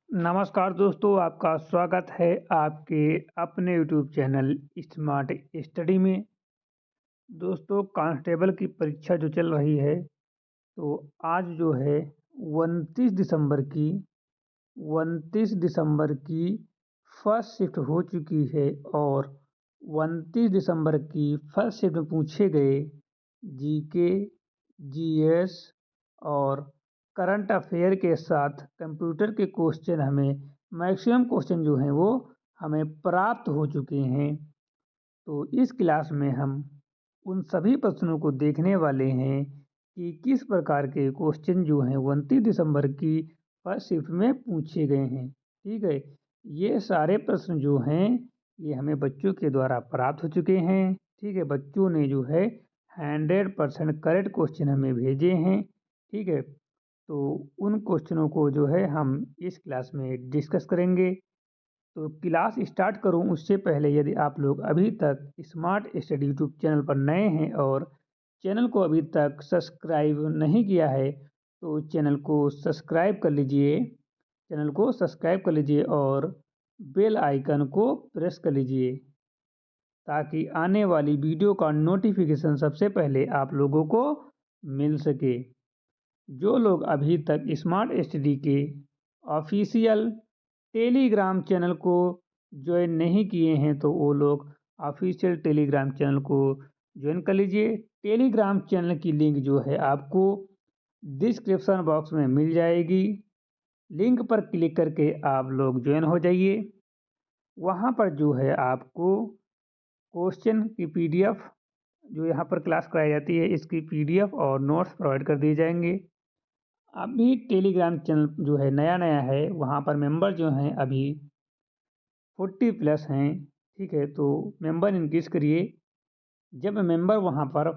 नमस्कार दोस्तों, आपका स्वागत है आपके अपने यूट्यूब चैनल स्मार्ट स्टडी में। दोस्तों, कांस्टेबल की परीक्षा जो चल रही है, तो आज जो है 29 दिसंबर की 29 दिसंबर की फर्स्ट शिफ्ट हो चुकी है और 29 दिसंबर की फर्स्ट शिफ्ट में पूछे गए जीके, जीएस और करंट अफेयर के साथ कंप्यूटर के क्वेश्चन हमें मैक्सिमम क्वेश्चन जो हैं वो हमें प्राप्त हो चुके हैं। तो इस क्लास में हम उन सभी प्रश्नों को देखने वाले हैं कि किस प्रकार के क्वेश्चन जो हैं 29 दिसंबर की फर्स्ट शिफ्ट में पूछे गए हैं। ठीक है, ये सारे प्रश्न जो हैं ये हमें बच्चों के द्वारा प्राप्त हो चुके हैं। ठीक है, बच्चों ने जो है 100% करेक्ट क्वेश्चन हमें भेजे हैं। ठीक है, तो उन क्वेश्चनों को जो है हम इस क्लास में डिस्कस करेंगे। तो क्लास स्टार्ट करूं उससे पहले यदि आप लोग अभी तक स्मार्ट स्टडी यूट्यूब चैनल पर नए हैं और चैनल को अभी तक सब्सक्राइब नहीं किया है, तो चैनल को सब्सक्राइब कर लीजिए। चैनल को सब्सक्राइब कर लीजिए और बेल आइकन को प्रेस कर लीजिए ताकि आने वाली वीडियो का नोटिफिकेशन सबसे पहले आप लोगों को मिल सके। जो लोग अभी तक स्मार्ट स्टडी के ऑफिशियल टेलीग्राम चैनल को ज्वाइन नहीं किए हैं, तो वो लोग ऑफिशियल टेलीग्राम चैनल को ज्वाइन कर लीजिए। टेलीग्राम चैनल की लिंक जो है आपको डिस्क्रिप्शन बॉक्स में मिल जाएगी। लिंक पर क्लिक करके आप लोग ज्वाइन हो जाइए। वहाँ पर जो है आपको क्वेश्चन की पीडीएफ जो यहाँ पर क्लास कराई जाती है, इसकी पीडीएफ और नोट्स प्रोवाइड कर दिए जाएंगे। अभी टेलीग्राम चैनल जो है नया नया है, वहाँ पर मेंबर जो हैं अभी 40 प्लस हैं। ठीक है, तो मेंबर इंक्रीज करिए। जब मेंबर वहाँ पर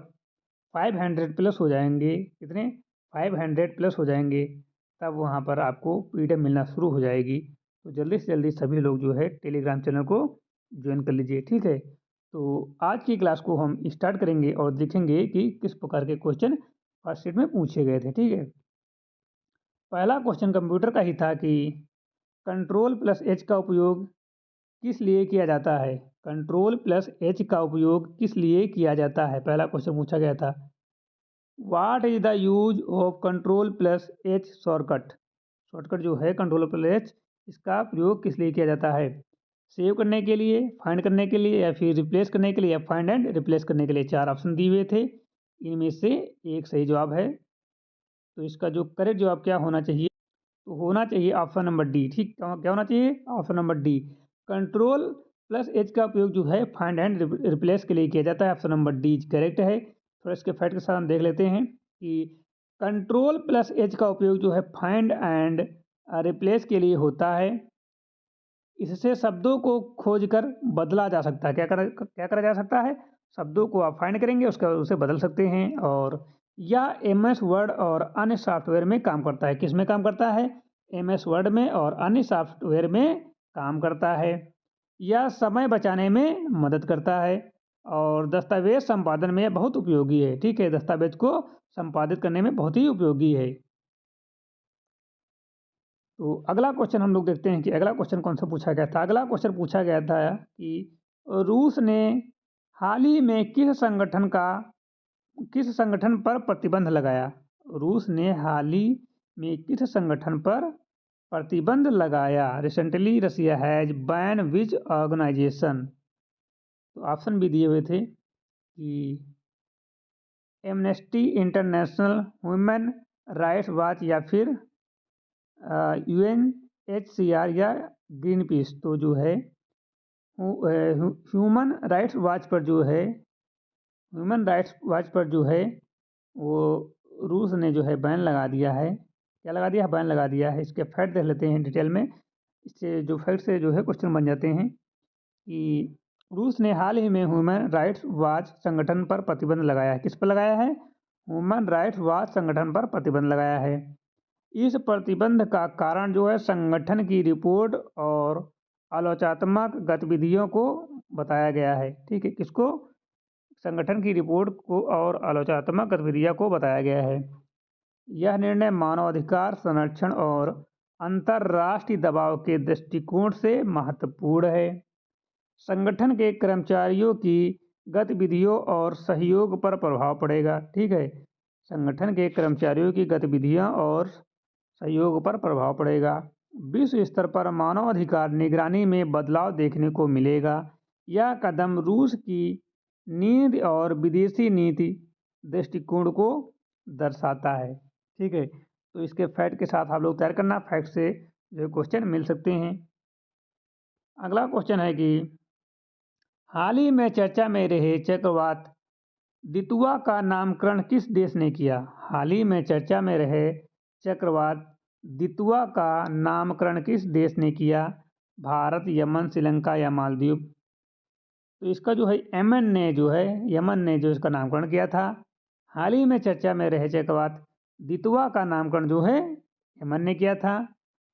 500 प्लस हो जाएंगे, कितने 500 प्लस हो जाएंगे, तब वहाँ पर आपको पीडीएफ मिलना शुरू हो जाएगी। तो जल्दी से जल्दी सभी लोग जो है टेलीग्राम चैनल को ज्वाइन कर लीजिए। ठीक है, तो आज की क्लास को हम स्टार्ट करेंगे और देखेंगे कि किस प्रकार के क्वेश्चन फर्स्ट शीट में पूछे गए थे। ठीक है, पहला क्वेश्चन कंप्यूटर का ही था कि कंट्रोल प्लस एच का उपयोग किस लिए किया जाता है। कंट्रोल प्लस एच का उपयोग किस लिए किया जाता है, पहला क्वेश्चन पूछा गया था। What is the use of control plus H shortcut. Shortcut जो है कंट्रोल प्लस एच, इसका प्रयोग किस लिए किया जाता है। सेव करने के लिए, फाइंड करने के लिए, या फिर रिप्लेस करने के लिए, या फाइंड एंड रिप्लेस करने के लिए। चार ऑप्शन दिए हुए थे, इनमें से एक सही जवाब है। तो इसका जो करेक्ट जवाब क्या होना चाहिए, तो होना चाहिए ऑप्शन नंबर डी। ठीक, क्या होना चाहिए, option number D. Control plus H का उपयोग जो है फाइंड एंड रिप्लेस के लिए किया जाता है। ऑप्शन नंबर डी करेक्ट है। थोड़ा इसके फैक्ट के साथ हम देख लेते हैं कि कंट्रोल प्लस एच का उपयोग जो है फाइंड एंड रिप्लेस के लिए होता है। इससे शब्दों को खोजकर बदला जा सकता है। क्या करा जा सकता है, शब्दों को आप फाइंड करेंगे, उसका उसे बदल सकते हैं। और या एमएस वर्ड और अन्य सॉफ्टवेयर में काम करता है। किस में काम करता है, एमएस वर्ड में और अन्य सॉफ्टवेयर में काम करता है। या समय बचाने में मदद करता है और दस्तावेज संपादन में बहुत उपयोगी है। ठीक है, दस्तावेज को संपादित करने में बहुत ही उपयोगी है। तो अगला क्वेश्चन हम लोग देखते हैं कि अगला क्वेश्चन कौन सा पूछा गया था। अगला क्वेश्चन पूछा गया था कि रूस ने हाल ही में किस संगठन पर प्रतिबंध लगाया। रूस ने हाल ही में किस संगठन पर प्रतिबंध लगाया। Recently Russia has ban which organisation. तो ऑप्शन भी दिए हुए थे कि Amnesty International, human rights watch, या फिर यूएनएचसीआर, या ग्रीन पीस। तो जो है ह्यूमन राइट्स वॉच पर जो है ह्यूमन राइट्स वॉच पर जो है वो रूस ने जो है बैन लगा दिया है। क्या लगा दिया है, बैन लगा दिया है। इसके फैक्ट देख लेते हैं डिटेल में। इससे जो फैक्ट से जो है क्वेश्चन बन जाते हैं कि रूस ने हाल ही में ह्यूमन राइट्स वॉच संगठन पर प्रतिबंध लगाया है। किस पर लगाया है, ह्यूमन राइट्स वॉच संगठन पर प्रतिबंध लगाया है। इस प्रतिबंध का कारण जो है संगठन की रिपोर्ट और आलोचनात्मक गतिविधियों को बताया गया है। ठीक है, किसको, संगठन की रिपोर्ट को और आलोचनात्मक गतिविधियों को बताया गया है। यह निर्णय मानवाधिकार संरक्षण और अंतर्राष्ट्रीय दबाव के दृष्टिकोण से महत्वपूर्ण है। संगठन के कर्मचारियों की गतिविधियों और सहयोग पर प्रभाव पड़ेगा। ठीक है, संगठन के कर्मचारियों की गतिविधियों और सहयोग पर प्रभाव पड़ेगा। विश्व स्तर पर मानवाधिकार निगरानी में बदलाव देखने को मिलेगा। यह कदम रूस की नीति और विदेशी नीति दृष्टिकोण को दर्शाता है। ठीक है, तो इसके फैक्ट के साथ आप लोग तैयार करना, फैक्ट से जो क्वेश्चन मिल सकते हैं। अगला क्वेश्चन है कि हाल ही में चर्चा में रहे चक्रवात दितुआ का नामकरण किस देश ने किया? हाल ही में चर्चा में रहे चक्रवात दितुआ का नामकरण किस देश ने किया? भारत, यमन, श्रीलंका या मालदीव? तो इसका जो है यमन ने जो इसका नामकरण किया था। हाल ही में चर्चा में रहे चक्रवात दितुआ का नामकरण जो है यमन ने किया था।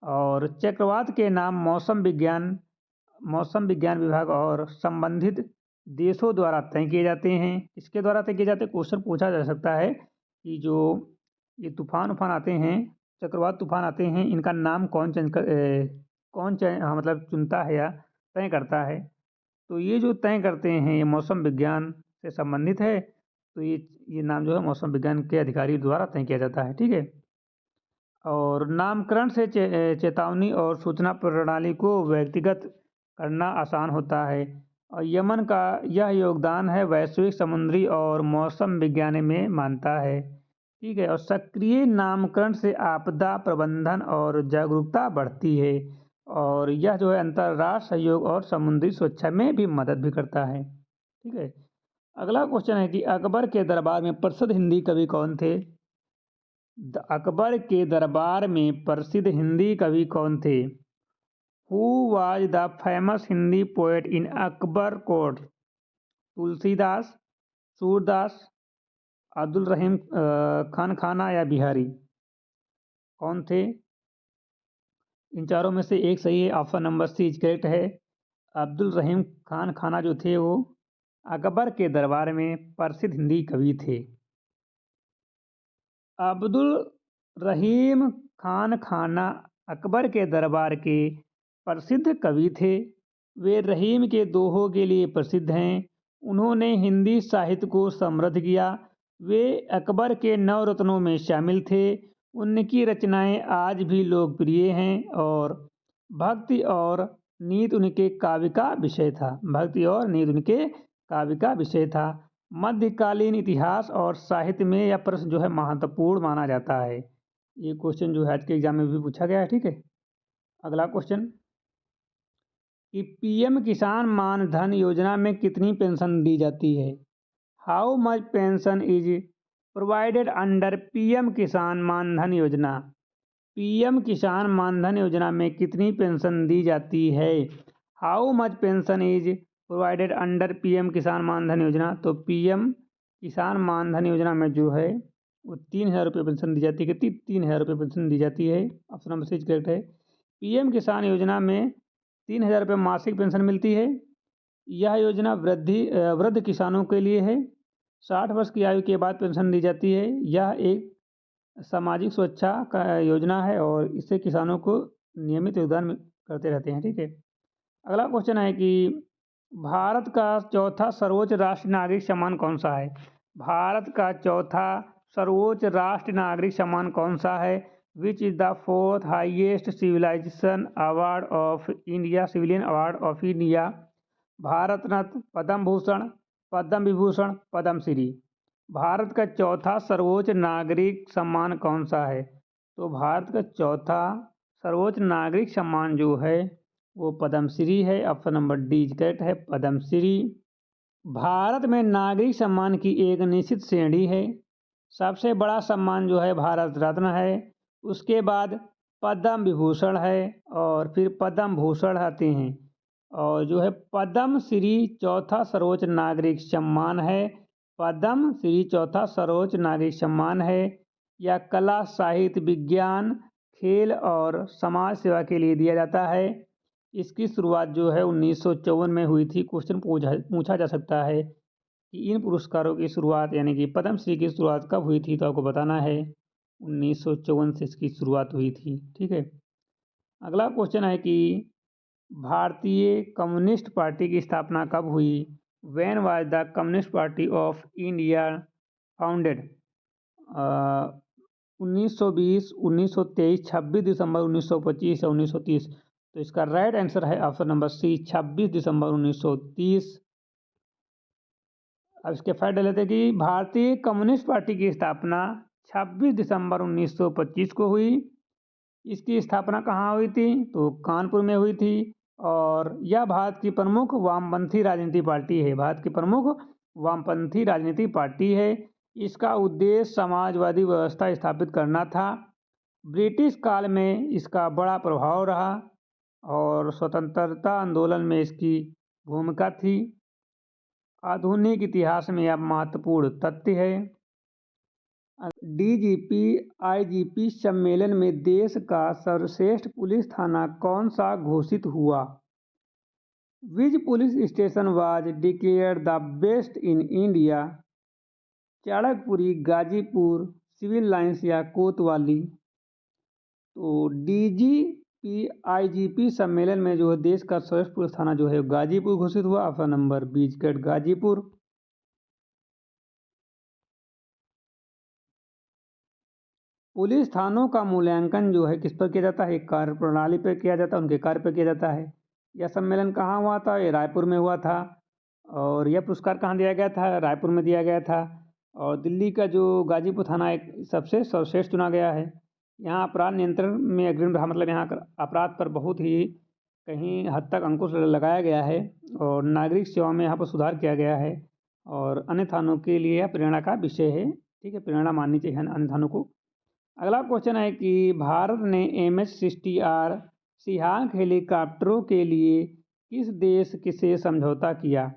और चक्रवात के नाम मौसम विज्ञान विभाग और संबंधित देशों द्वारा तय किए जाते हैं। इसके द्वारा तय किए जाते हैं। क्वेश्चन पूछा जा सकता है कि जो ये तूफान आते हैं, चक्रवात तूफान आते हैं, इनका नाम कौन मतलब चुनता है या तय करता है? तो ये जो तय करते हैं ये मौसम विज्ञान से संबंधित है। तो ये नाम जो है मौसम विज्ञान के अधिकारी द्वारा तय किया जाता है। ठीक है, और नामकरण से चेतावनी और सूचना प्रणाली को व्यक्तिगत करना आसान होता है। और यमन का यह योगदान है वैश्विक समुद्री और मौसम विज्ञान में मानता है। ठीक है, और सक्रिय नामकरण से आपदा प्रबंधन और जागरूकता बढ़ती है। और यह जो है अंतर्राष्ट्रीय सहयोग और समुद्री सुरक्षा में भी मदद भी करता है। ठीक है, अगला क्वेश्चन है कि अकबर के दरबार में प्रसिद्ध हिंदी कवि कौन थे? अकबर के दरबार में प्रसिद्ध हिंदी कवि कौन थे? Who was the famous Hindi poet in Akbar court? Tulsidas, Surdas, Abdul Rahim Khan Khana या बिहारी? कौन थे? इन चारों में से एक सही है। ऑप्शन नंबर सी करेक्ट है। अब्दुल रहीम खान खाना जो थे वो अकबर के दरबार में प्रसिद्ध हिंदी कवि थे। अब्दुल रहीम खान खाना अकबर के दरबार के प्रसिद्ध कवि थे। वे रहीम के दोहों के लिए प्रसिद्ध हैं। उन्होंने हिंदी साहित्य को समृद्ध किया। वे अकबर के नवरत्नों में शामिल थे। उनकी रचनाएं आज भी लोकप्रिय हैं और भक्ति और नीति उनके काव्य का विषय था। भक्ति और नीति उनके काव्य का विषय था। मध्यकालीन इतिहास और साहित्य में यह प्रश्न जो है महत्वपूर्ण माना जाता है। ये क्वेश्चन जो है आज के एग्जाम में भी पूछा गया है। ठीक है, अगला क्वेश्चन कि पीएम किसान मान धन योजना में कितनी पेंशन दी जाती है? How much pension is provided under PM किसान मान धन योजना? पीएम किसान मान धन योजना में कितनी पेंशन दी जाती है? How much pension is provided under PM किसान मान धन योजना? तो पीएम किसान मान धन योजना में जो है वो 3,000 रुपये पेंशन दी जाती है। कितनी? 3,000 रुपये पेंशन दी जाती है। ऑप्शन नंबर सी करेक्ट है। पीएम किसान योजना में 3,000 रुपये मासिक पेंशन मिलती है। यह योजना वृद्ध किसानों के लिए है। 60 वर्ष की आयु के बाद पेंशन दी जाती है। यह एक सामाजिक सुरक्षा का योजना है और इससे किसानों को नियमित योगदान करते रहते हैं। ठीक है, अगला क्वेश्चन है कि भारत का चौथा सर्वोच्च राष्ट्रीय नागरिक सम्मान कौन सा है? भारत का चौथा सर्वोच्च राष्ट्रीय नागरिक सम्मान कौन सा है? Which is the fourth highest civilization award of India? Civilian award of India? Bharat Ratna, Padma Bhushan, Padma Vibhushan, Padmashri? Bharat का चौथा सर्वोच्च नागरिक सम्मान कौन सा है? तो भारत का चौथा सर्वोच्च नागरिक सम्मान जो है वो पद्मश्री है। ऑप्शन नंबर डी करेक्ट है, पद्मश्री। भारत में नागरिक सम्मान की एक निश्चित श्रेणी है। सबसे बड़ा सम्मान जो है भारत रत्न है। उसके बाद पद्म विभूषण है और फिर पद्म भूषण आते हैं। और जो है पद्मश्री चौथा सर्वोच्च नागरिक सम्मान है। पद्मश्री चौथा सर्वोच्च नागरिक सम्मान है। यह कला, साहित्य, विज्ञान, खेल और समाज सेवा के लिए दिया जाता है। इसकी शुरुआत जो है 1954 में हुई थी। क्वेश्चन पूछा जा सकता है कि इन पुरस्कारों की शुरुआत यानी कि पद्मश्री की शुरुआत कब हुई थी? तो आपको बताना है 1954 से इसकी शुरुआत हुई थी। ठीक है, अगला क्वेश्चन है कि भारतीय कम्युनिस्ट पार्टी की स्थापना कब हुई? When was the communist party of India founded? 1920, 1923, 26 दिसंबर 1925 या 1930? तो इसका राइट आंसर है ऑप्शन नंबर सी, 26 दिसंबर 1930। अब इसके फायदे लेते हैं कि भारतीय कम्युनिस्ट पार्टी की स्थापना 26 दिसंबर 1925 को हुई। इसकी स्थापना कहाँ हुई थी? तो कानपुर में हुई थी। और यह भारत की प्रमुख वामपंथी राजनीतिक पार्टी है। भारत की प्रमुख वामपंथी राजनीतिक पार्टी है। इसका उद्देश्य समाजवादी व्यवस्था स्थापित करना था। ब्रिटिश काल में इसका बड़ा प्रभाव रहा और स्वतंत्रता आंदोलन में इसकी भूमिका थी। आधुनिक इतिहास में यह महत्वपूर्ण तथ्य है। डीजीपी आईजीपी सम्मेलन में देश का सर्वश्रेष्ठ पुलिस थाना कौन सा घोषित हुआ? Which police station was declared the best in India? Chanakyapuri, Ghazipur, Civil Lines या कोतवाली? तो डीजीपी आईजीपी सम्मेलन में जो है देश का सर्वश्रेष्ठ पुलिस थाना जो है गाजीपुर घोषित हुआ। Option number B Ghazipur. Police थानों का मूल्यांकन जो है किस पर किया जाता है? कार्यप्रणाली पर किया जाता है, उनके कार्य पर किया जाता है। यह सम्मेलन कहाँ हुआ था? ये रायपुर में हुआ था। और यह पुरस्कार कहाँ दिया गया था? रायपुर में दिया गया था। और दिल्ली का जो गाजीपुर थाना एक सबसे सर्वश्रेष्ठ चुना गया है। यहाँ अपराध नियंत्रण में अग्रिम रहा, मतलब यहाँ अपराध पर बहुत ही कहीं हद तक अंकुश लगाया गया है और नागरिक सेवा में यहाँ पर सुधार किया गया है। और अन्य थानों के लिए यह प्रेरणा का विषय है। ठीक है, प्रेरणा माननी चाहिए अन्य थानों को। अगला क्वेश्चन है कि भारत ने MH-60R सिहाग हेलीकॉप्टरों के लिए किस देश से समझौता किया?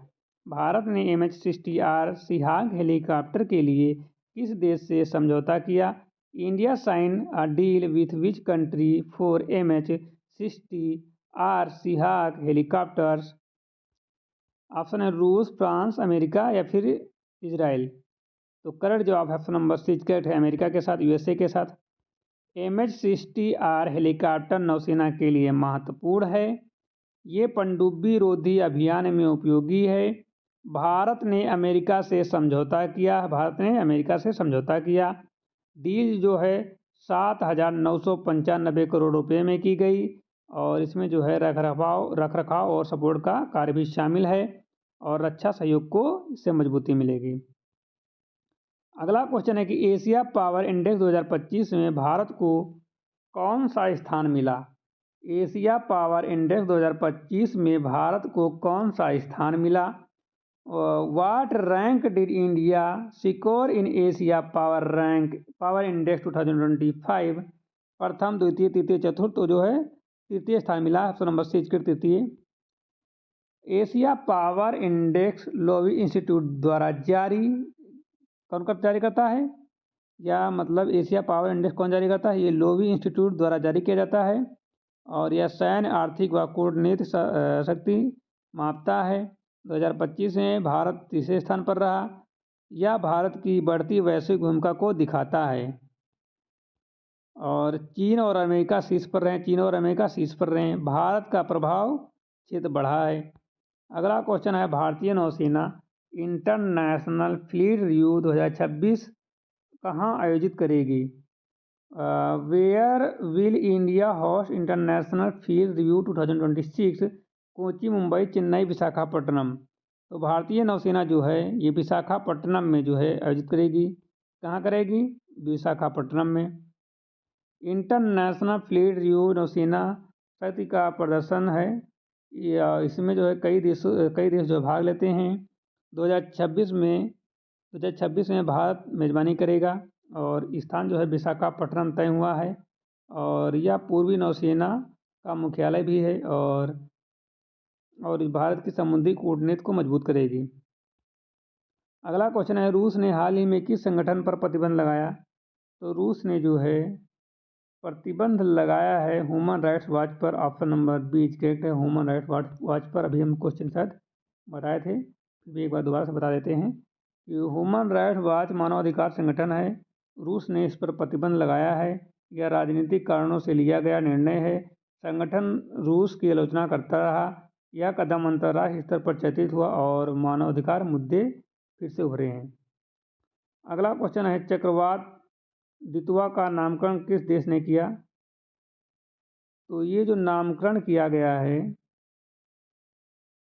भारत ने MH-60R सिहाग हेलीकॉप्टर के लिए किस देश से समझौता किया? India sign a deal with which country for MH-60R Seahawk helicopters? Option है रूस, फ्रांस, अमेरिका या फिर इजराइल। तो करेक्ट जवाब है ऑप्शन नंबर सी करेक्ट है, अमेरिका के साथ, यूएसए के साथ। MH-60R हेलीकॉप्टर नौसेना के लिए महत्वपूर्ण है। ये पनडुब्बी रोधी अभियान में उपयोगी है। भारत ने अमेरिका से समझौता किया। डील जो है 7,995 करोड़ रुपए में की गई और इसमें जो है रखरखाव और सपोर्ट का कार्य भी शामिल है और रक्षा सहयोग को इससे मजबूती मिलेगी। अगला क्वेश्चन है कि एशिया पावर इंडेक्स 2025 में भारत को कौन सा स्थान मिला? एशिया पावर इंडेक्स 2025 में भारत को कौन सा स्थान मिला? What rank did India secure in Asia power index 2025? प्रथम, द्वितीय, तृतीय, चतुर्थ। तो जो है तृतीय स्थान मिला। ऑप्शन नंबर सी तृतीय। Asia power index Loewi institute द्वारा कौन जारी करता है? या मतलब एशिया पावर इंडेक्स कौन जारी करता है? ये लोवी इंस्टीट्यूट द्वारा जारी किया जाता है और यह सैन्य, आर्थिक व कूटनीतिक शक्ति मापता है। 2025 में भारत तीसरे स्थान पर रहा। यह भारत की बढ़ती वैश्विक भूमिका को दिखाता है। और चीन और अमेरिका शीर्ष पर रहे। भारत का प्रभाव क्षेत्र बढ़ा है। अगला क्वेश्चन है भारतीय नौसेना इंटरनेशनल फ्लीट रिव्यू 2026 कहाँ आयोजित करेगी? Where will India host International Fleet Review 2026? Kochi, Mumbai, Chennai, Visakhapatnam. तो भारतीय नौसेना जो है ये विशाखापट्टनम में जो है आयोजित करेगी। कहाँ करेगी? विशाखापट्टनम में। इंटरनेशनल फ्लीट रिव्यू नौसेना शक्ति का प्रदर्शन है। इसमें जो है कई देश जो भाग लेते हैं। 2026 में भारत मेजबानी करेगा और स्थान जो है विशाखापट्टनम तय हुआ है और यह पूर्वी नौसेना का मुख्यालय भी है और भारत की समुद्री कूटनीति को मजबूत करेगी। अगला क्वेश्चन है रूस ने हाल ही में किस संगठन पर प्रतिबंध लगाया? तो रूस ने जो है प्रतिबंध लगाया है ह्यूमन राइट्स वॉच पर। ऑप्शन नंबर बी करेक्ट है, ह्यूमन राइट्स वॉच पर। अभी हम क्वेश्चन शायद बताए थे, फिर भी एक बार दोबारा से बता देते हैं कि ह्यूमन राइट्स वॉच मानवाधिकार संगठन है। रूस ने इस पर प्रतिबंध लगाया है। यह राजनीतिक कारणों से लिया गया निर्णय है। संगठन रूस की आलोचना करता रहा। यह कदम अंतर्राष्ट्रीय स्तर पर चर्चित हुआ और मानवाधिकार मुद्दे फिर से उभरे हैं। अगला क्वेश्चन है, चक्रवात द्वितवा का नामकरण किस देश ने किया? तो ये जो नामकरण किया गया है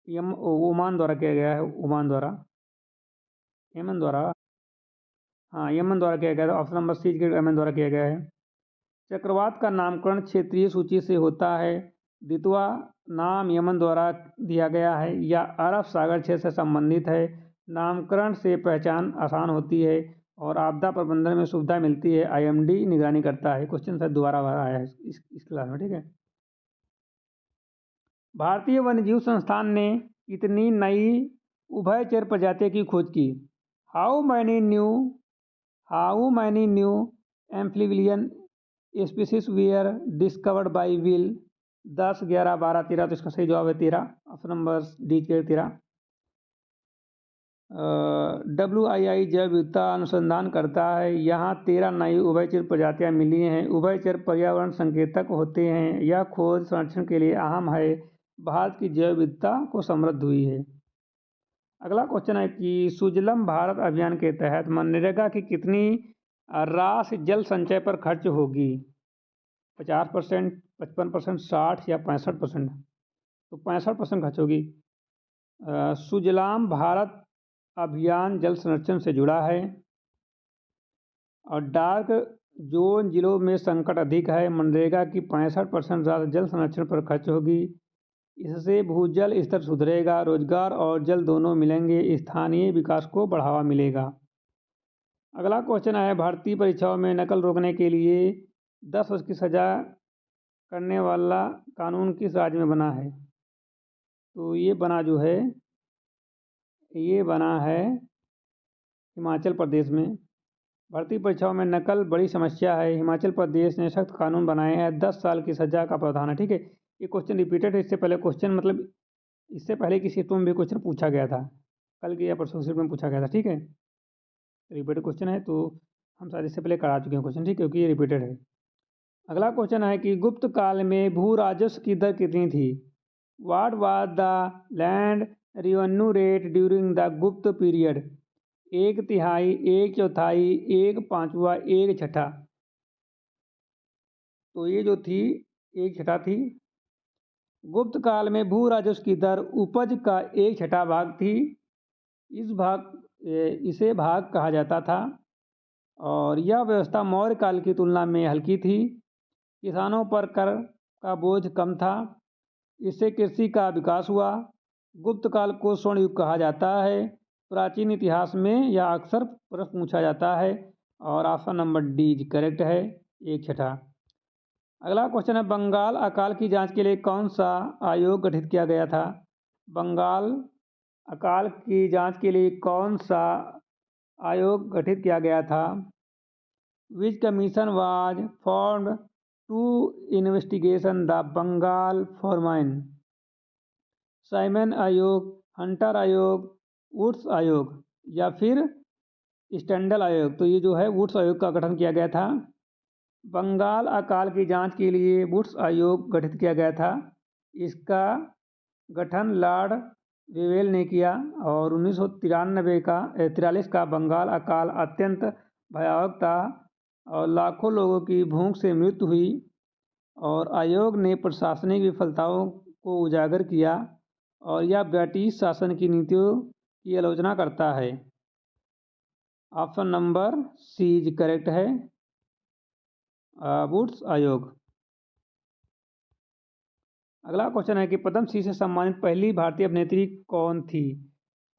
ओमान द्वारा किया गया है। ओमान द्वारा, यमन द्वारा, हाँ यमन द्वारा किया गया था। ऑप्शन नंबर सी यमन द्वारा किया गया है। चक्रवात का नामकरण क्षेत्रीय सूची से होता है। द्वितवा नाम यमन द्वारा दिया गया है या अरब सागर क्षेत्र से संबंधित है। नामकरण से पहचान आसान होती है और आपदा प्रबंधन में सुविधा मिलती है। IMD निगरानी करता है। क्वेश्चन शायद दोबारा आया है इस क्लास में, ठीक है। भारतीय वन्यजीव संस्थान ने कितनी नई उभयचर प्रजातियों की खोज की? How many new amphibian species were discovered by will? 10, 11, 12, 13। तो इसका सही जवाब है 13। Option number D 13। WII जैव विविधता अनुसंधान करता है। यहाँ 13 नई उभयचर प्रजातियाँ मिली हैं। उभयचर पर्यावरण संकेतक होते हैं। यह खोज संरक्षण के लिए अहम है। भारत की जैव विविधता को समृद्ध हुई है। अगला क्वेश्चन है कि सुजलम भारत अभियान के तहत मनरेगा की कितनी राशि जल संचय पर खर्च होगी? 50%, 55%, 60 या 65%? तो 65% खर्च होगी। सुजलाम भारत अभियान जल संरक्षण से जुड़ा है और डार्क जोन जिलों में संकट अधिक है। मनरेगा की 65% राशि जल संरक्षण पर खर्च होगी। इससे भूजल स्तर सुधरेगा, रोजगार और जल दोनों मिलेंगे, स्थानीय विकास को बढ़ावा मिलेगा। अगला क्वेश्चन है, भारतीय परीक्षाओं में नकल रोकने के लिए 10 वर्ष की सजा करने वाला कानून किस राज्य में बना है? तो ये बना है हिमाचल प्रदेश में। भारतीय परीक्षाओं में नकल बड़ी समस्या है। हिमाचल प्रदेश ने सख्त कानून बनाए हैं। 10 साल की सजा का प्रावधान है, ठीक है। ये क्वेश्चन रिपीटेड है। इससे पहले क्वेश्चन मतलब इससे पहले की शिफ्ट में भी क्वेश्चन पूछा गया था, कल की या परसों शिफ्ट में पूछा गया था, ठीक है। रिपीटेड क्वेश्चन है तो हम शायद इससे पहले करा चुके हैं क्वेश्चन, ठीक है, क्योंकि ये रिपीटेड है। अगला क्वेश्चन है कि गुप्त काल में भू राजस्व की दर कितनी थी? What was the land revenue rate during the गुप्त पीरियड? 1/3, 1/4, 1/5, 1/6? तो ये जो थी 1/6 थी। गुप्त काल में भू राजस्व की दर उपज का 1/6 भाग थी। इसे भाग कहा जाता था और यह व्यवस्था मौर्य काल की तुलना में हल्की थी। किसानों पर कर का बोझ कम था। इससे कृषि का विकास हुआ। गुप्त काल को स्वर्ण युग कहा जाता है। प्राचीन इतिहास में यह अक्सर प्रश्न पूछा जाता है और ऑप्शन नंबर डी करेक्ट है, 1/6। अगला क्वेश्चन है, बंगाल अकाल की जांच के लिए कौन सा आयोग गठित किया गया था? बंगाल अकाल की जांच के लिए कौन सा आयोग गठित किया गया था? Which commission was formed to investigation the Bengal famine? Simon आयोग, हंटर आयोग, वुड्स आयोग या फिर स्टैंडल आयोग? तो ये जो है वुड्स आयोग का गठन किया गया था। बंगाल अकाल की जांच के लिए वुड्स आयोग गठित किया गया था। इसका गठन लॉर्ड वेवेल ने किया और 1943 का बंगाल अकाल अत्यंत भयावह था और लाखों लोगों की भूख से मृत्यु हुई और आयोग ने प्रशासनिक विफलताओं को उजागर किया और यह ब्रिटिश शासन की नीतियों की आलोचना करता है। ऑप्शन नंबर सी करेक्ट है, वुड्स आयोग। अगला क्वेश्चन है कि पद्मश्री से सम्मानित पहली भारतीय अभिनेत्री कौन थी?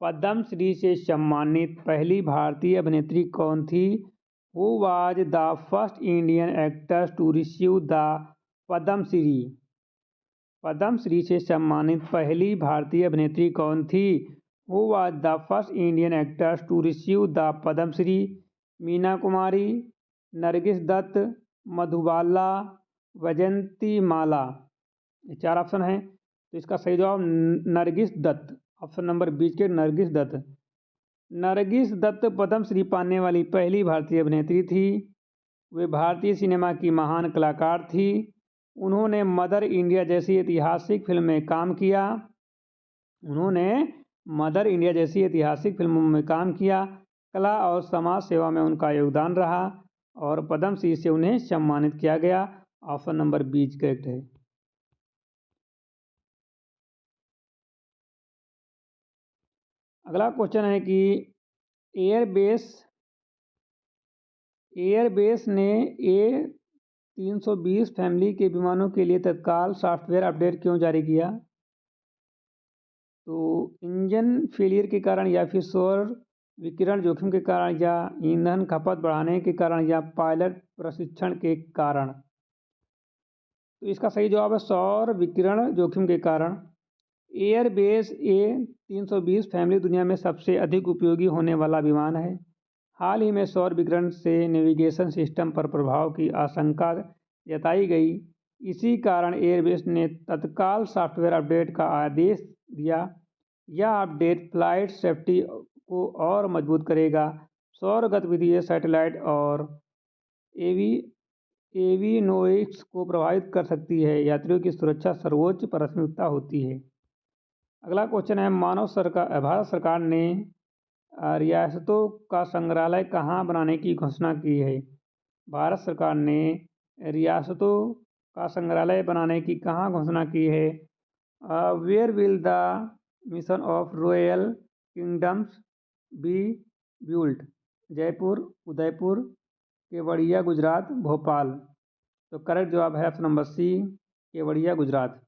पद्मश्री से सम्मानित पहली भारतीय अभिनेत्री कौन थी? Who was the first Indian actress to receive the Padmashri? Padmashri से सम्मानित पहली भारतीय अभिनेत्री कौन थी? Who was the first Indian actress to receive the Padmashri? Meena Kumari, Nargis Dutt, Madhubala, Vyjayanthi Mala? ये 4 ऑप्शन हैं तो इसका सही जवाब Nargis Dutt, option number B के नरगिस दत्त। नरगिस दत्त पद्मश्री पाने वाली पहली भारतीय अभिनेत्री थी। वे भारतीय सिनेमा की महान कलाकार थी। उन्होंने मदर इंडिया जैसी ऐतिहासिक फिल्म में काम किया। कला और समाज सेवा में उनका योगदान रहा और पद्मश्री से उन्हें सम्मानित किया गया। ऑप्शन नंबर बी करेक्ट है। अगला क्वेश्चन है कि एयरबेस ने A320 फैमिली के विमानों के लिए तत्काल सॉफ्टवेयर अपडेट क्यों जारी किया? तो इंजन फेलियर के कारण या फिर सौर विकिरण जोखिम के कारण या ईंधन खपत बढ़ाने के कारण या पायलट प्रशिक्षण के कारण। तो इसका सही जवाब है सौर विकिरण जोखिम के कारण। एयरबेस A320 फैमिली दुनिया में सबसे अधिक उपयोगी होने वाला विमान है। हाल ही में सौर विकिरण से नेविगेशन सिस्टम पर प्रभाव की आशंका जताई गई। इसी कारण एयरबेस ने तत्काल सॉफ्टवेयर अपडेट का आदेश दिया। यह अपडेट फ्लाइट सेफ्टी को और मजबूत करेगा। सौर गतिविधि सैटेलाइट और एवियोनिक्स को प्रभावित कर सकती है। यात्रियों की सुरक्षा सर्वोच्च प्राथमिकता होती है। अगला क्वेश्चन है भारत सरकार ने रियासतों का संग्रहालय कहाँ बनाने की घोषणा की है? भारत सरकार ने रियासतों का संग्रहालय बनाने की कहाँ घोषणा की है? Where will the mission of royal kingdoms be built? Jaipur, Udaipur, Kevadia Gujarat, Bhopal. तो करेक्ट जवाब है option number C Kevadia Gujarat.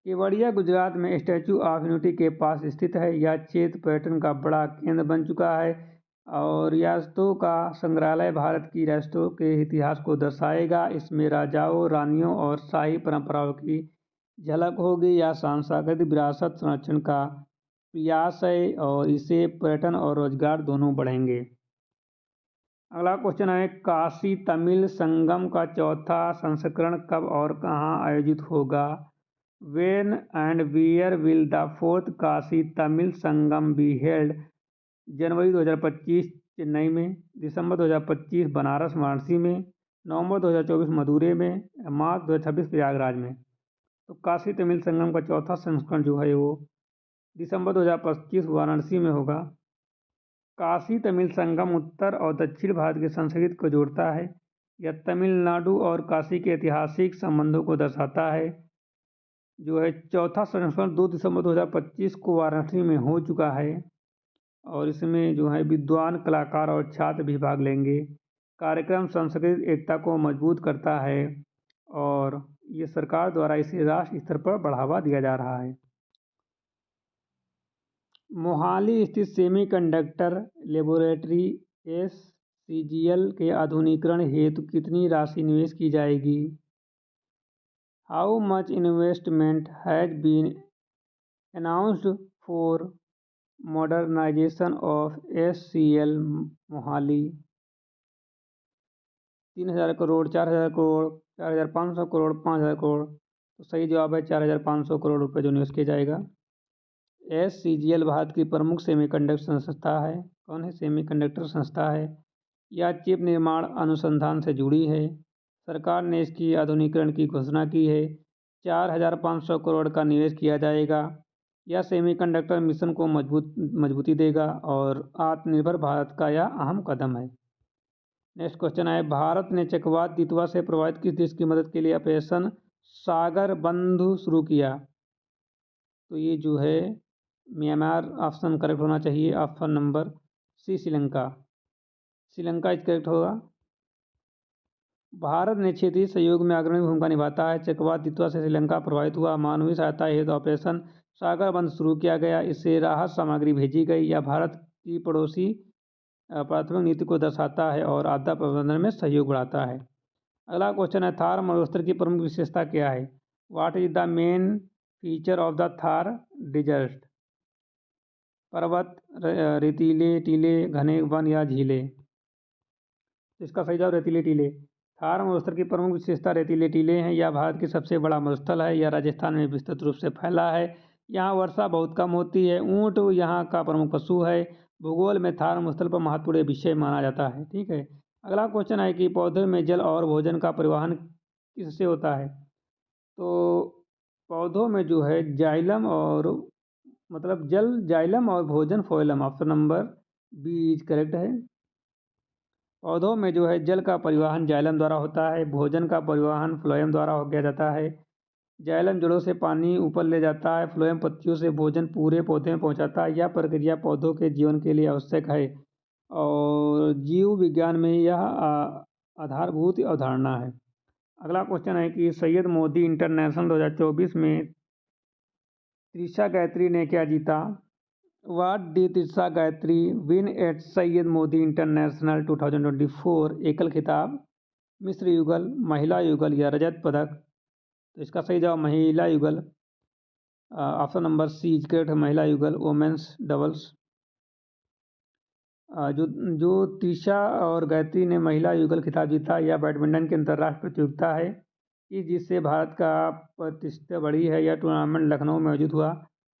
Kevadia Gujarat में स्टैचू ऑफ यूनिटी के पास स्थित है। यह क्षेत्र पर्यटन का बड़ा केंद्र बन चुका है और रियासतों का संग्रहालय भारत की रियासतों के इतिहास को दर्शाएगा। इसमें राजाओं, रानियों और शाही परंपराओं की झलक होगी। यह सांस्कृतिक विरासत संरक्षण का प्रयास है और इससे पर्यटन और रोजगार दोनों बढ़ेंगे। अगला क्वेश्चन है काशी तमिल संगम का चौथा संस्करण कब और कहाँ आयोजित होगा? When and where will the fourth Kashi Tamil Sangam be held? जनवरी 2025 चेन्नई में, दिसंबर 2025 बनारस वाराणसी में, नवंबर 2024 मदुरै में, मार्च 2026 प्रयागराज में। तो काशी तमिल संगम का चौथा संस्करण जो है वो दिसंबर 2025 वाराणसी में होगा। काशी तमिल संगम उत्तर और दक्षिण भारत की संस्कृति को जोड़ता है। यह तमिलनाडु और काशी के ऐतिहासिक संबंधों को दर्शाता है। जो है चौथा संस्करण 2 दिसंबर 2025 को वाराणसी में हो चुका है और इसमें जो है विद्वान, कलाकार और छात्र भी भाग लेंगे। कार्यक्रम सांस्कृतिक एकता को मजबूत करता है और ये सरकार द्वारा इसे राष्ट्रीय स्तर पर बढ़ावा दिया जा रहा है। मोहाली स्थित सेमीकंडक्टर लेबोरेटरी SCGL के आधुनिकीकरण हेतु कितनी राशि निवेश की जाएगी? How much investment has been announced for modernization of SCL Mohali? 3,000 crore, 4,000 crore, 4,500 crore, 5,000 crore. तो सही जवाब है 4,500 करोड़ रुपए जो निवेश किया जाएगा। SCGL भारत की प्रमुख सेमीकंडक्टर संस्था है। कौन है? सेमीकंडक्टर संस्था है। यह चिप निर्माण अनुसंधान से जुड़ी है। सरकार ने इसकी आधुनिकीकरण की घोषणा की है। 4,500 करोड़ का निवेश किया जाएगा। यह सेमीकंडक्टर मिशन को मजबूती देगा और आत्मनिर्भर भारत का यह अहम कदम है। नेक्स्ट क्वेश्चन है भारत ने चक्रवात दितवा से प्रभावित किस देश की मदद के लिए ऑपरेशन सागर बंधु शुरू किया? तो ये जो है म्यांमार ऑप्शन करेक्ट होना चाहिए। ऑप्शन नंबर सी श्रीलंका इस करेक्ट होगा। भारत ने क्षेत्रीय सहयोग में अग्रणी भूमिका निभाता है। चक्रवात दितवा से श्रीलंका प्रभावित हुआ। मानवीय सहायता हेतु ऑपरेशन सागर बंद शुरू किया गया। इससे राहत सामग्री भेजी गई। यह भारत की पड़ोसी प्राथमिक नीति को दर्शाता है और आपदा प्रबंधन में सहयोग बढ़ाता है। अगला क्वेश्चन है थार मरुस्थल की प्रमुख विशेषता क्या है? What is the main feature of the Thar desert? पर्वत, रेतीले टीले, घने वन या झीलें? इसका सही जवाब रेतीले टीले। थार मरुस्थल की प्रमुख विशेषता रेतीले टीले हैं। यह भारत की सबसे बड़ा मरुस्थल है। यह राजस्थान में विस्तृत रूप से फैला है। यहाँ वर्षा बहुत कम होती है। ऊँट यहाँ का प्रमुख पशु है। भूगोल में थार मरुस्थल पर महत्वपूर्ण विषय माना जाता है। ठीक है। अगला क्वेश्चन है कि पौधे में जल और भोजन का परिवहन किससे होता है? तो पौधों में जो है जाइलम और मतलब जल जाइलम और भोजन phloem, option number B is correct है। पौधों में जो है जल का परिवहन जाइलम द्वारा होता है, भोजन का परिवहन फ्लोएम द्वारा हो किया जाता है। जाइलम जड़ों से पानी ऊपर ले जाता है, फ्लोएम पत्तियों से भोजन पूरे पौधे में पहुंचाता है। यह प्रक्रिया पौधों के जीवन के लिए आवश्यक है और जीव विज्ञान में यह आधारभूत अवधारणा है। अगला क्वेश्चन है कि सैयद मोदी इंटरनेशनल 2024 में त्रिशा गायत्री ने क्या जीता? What D Trisha Gayatri win at Syed Modi international 2024? एकल खिताब, मिस्र युगल, महिला युगल या रजत पदक? तो इसका सही जवाब महिला युगल, option number C is correct है, महिला युगल वोमेंस डबल्स। जो जो त्रिशा और गायत्री ने महिला युगल खिताब जीता, यह बैडमिंटन की अंतर्राष्ट्रीय प्रतियोगिता है कि जिससे भारत का प्रतिष्ठा बढ़ी है। यह टूर्नामेंट लखनऊ में आयोजित हुआ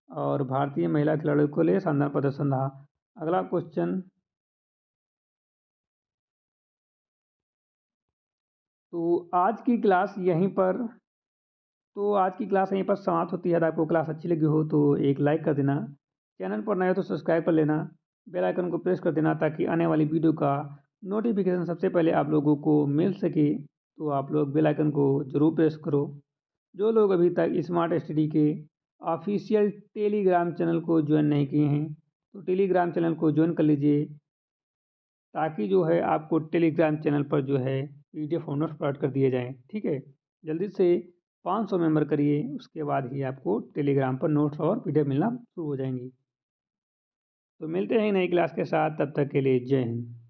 और भारतीय महिला खिलाड़ियों के लिए शानदार प्रदर्शन रहा। अगला क्वेश्चन, तो आज की क्लास यहीं पर समाप्त होती है। अगर आपको क्लास अच्छी लगी हो तो एक लाइक कर देना, चैनल पर नए हो तो सब्सक्राइब कर लेना, बेल आइकन को प्रेस कर देना ताकि आने वाली वीडियो का नोटिफिकेशन सबसे पहले आप लोगों को मिल सके। तो आप लोग बेल आइकन को ज़रूर प्रेस करो। जो लोग अभी तक स्मार्ट स्टडी के ऑफिशियल टेलीग्राम चैनल को ज्वाइन नहीं किए हैं तो टेलीग्राम चैनल को ज्वाइन कर लीजिए, ताकि जो है आपको टेलीग्राम चैनल पर जो है PDF और नोट्स प्रोवाइड कर दिए जाएँ। ठीक है, जल्दी से 500 मेंबर करिए, उसके बाद ही आपको टेलीग्राम पर नोट्स और PDF मिलना शुरू हो जाएंगी। तो मिलते हैं नई क्लास के साथ, तब तक के लिए जय हिंद।